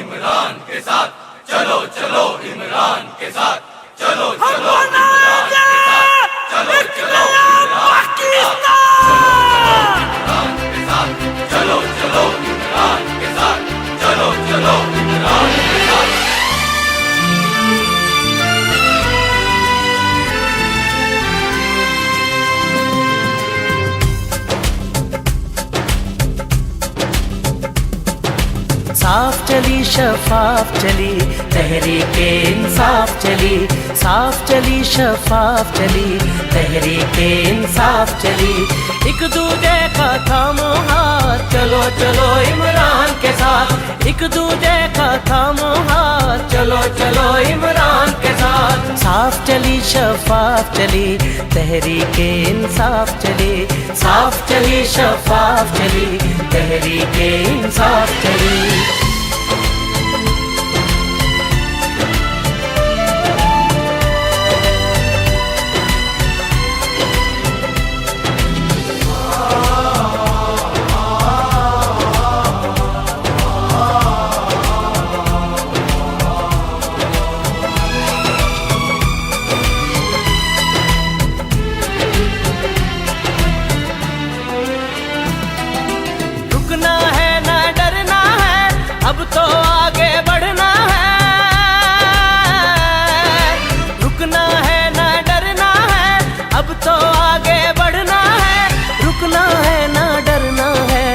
इमरान के साथ, चलो चलो इमरान के साथ, चलो चलो इमरान के साथ, चलो चलो इमरान के साथ, चलो चलो इमरान के साथ, चलो चलो इमरान के साथ। साफ चली शफाफ चली तहरीके इंसाफ चली, साफ चली शफाफ चली तहरीके इंसाफ चली। एक दूजे का थामो हाथ, चलो चलो इमरान के साथ, एक दूजे का थामो हाथ, चलो चलो इमरान के साथ। साफ चली शफाफ चली तहरीके इंसाफ चली, साफ चली शफाफ चली तहरीके इंसाफ चली। रुकना है ना डरना है, अब तो आगे बढ़ना है। रुकना है ना डरना है, अब तो आगे बढ़ना है। रुकना है ना डरना है,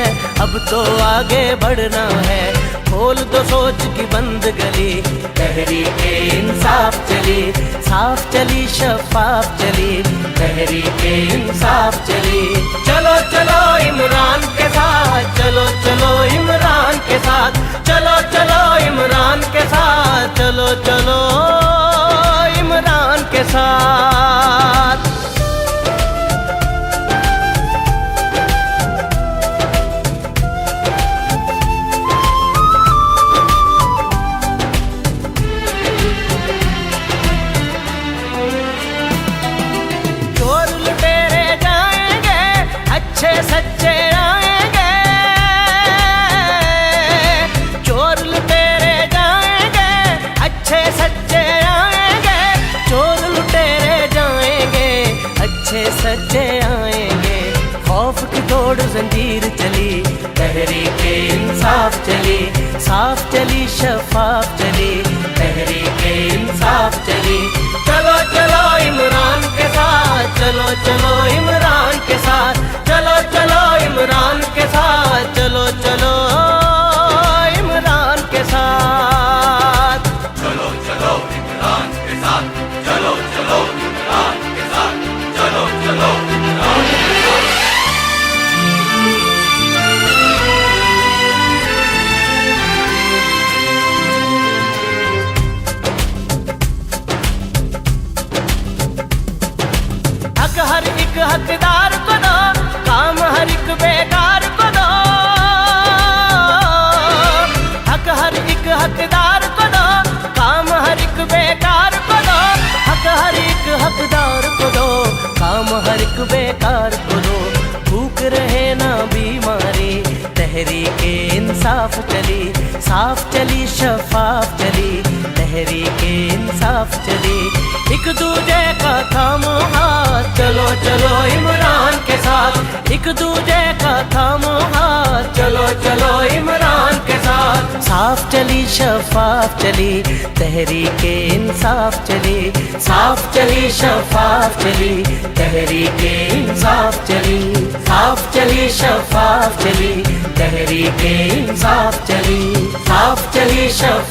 अब तो आगे बढ़ना है। खोल दो सोच की बंद गली, तहरीके इंसाफ चली, साफ चली शफाफ चली तहरीके इंसाफ चली। चलो चलो इमरान के साथ, चलो चलो इमरान के साथ, चलो चलो इमरान के साथ, चलो चलो इमरान के साथ। चोर लुटेरे जाएंगे, अच्छे सच्चे आएंगे। चोर लुटेरे जाएंगे, अच्छे सच्चे आएंगे। चोर लुटेरे जाएंगे, अच्छे सच्चे आएंगे। खौफ की तोड़ जंजीर चली, तहरीके इंसाफ चली, साफ चली शफाफ चली तहरीके इंसाफ चली। चलो चलो इमरान के साथ, चलो चलो इमरान के साथ, चलो चलो इमरान के साथ, चलो चलो इमरान के साथ। चलो चलो इमरान के साथ, चलो चलो इमरान के साथ, चलो चलो इमरान के साथ। हक हर एक हकदार को दो, काम हर एक बेकार को दो। हक हर एक हकदार को दो, काम हर एक बेकार को दो। हक हर एक हकदार को दो, काम हर एक बेकार को दो। भूख रहे ना बीमारी, तहरीके इंसाफ चली, साफ चली शफाफ चली तहरीके इंसाफ चली। एक दूजे का थामो हाथ, चलो चलो इमरान के साथ, एक दूजे का थामो हाथ, चलो चलो इमरान के साथ। साफ चली शफाफ चली तहरीके इंसाफ चली, साफ चली शफाफ चली तहरीके इंसाफ चली, साफ चली शफाफ चली तहरीके इंसाफ चली, साफ चली शफाफ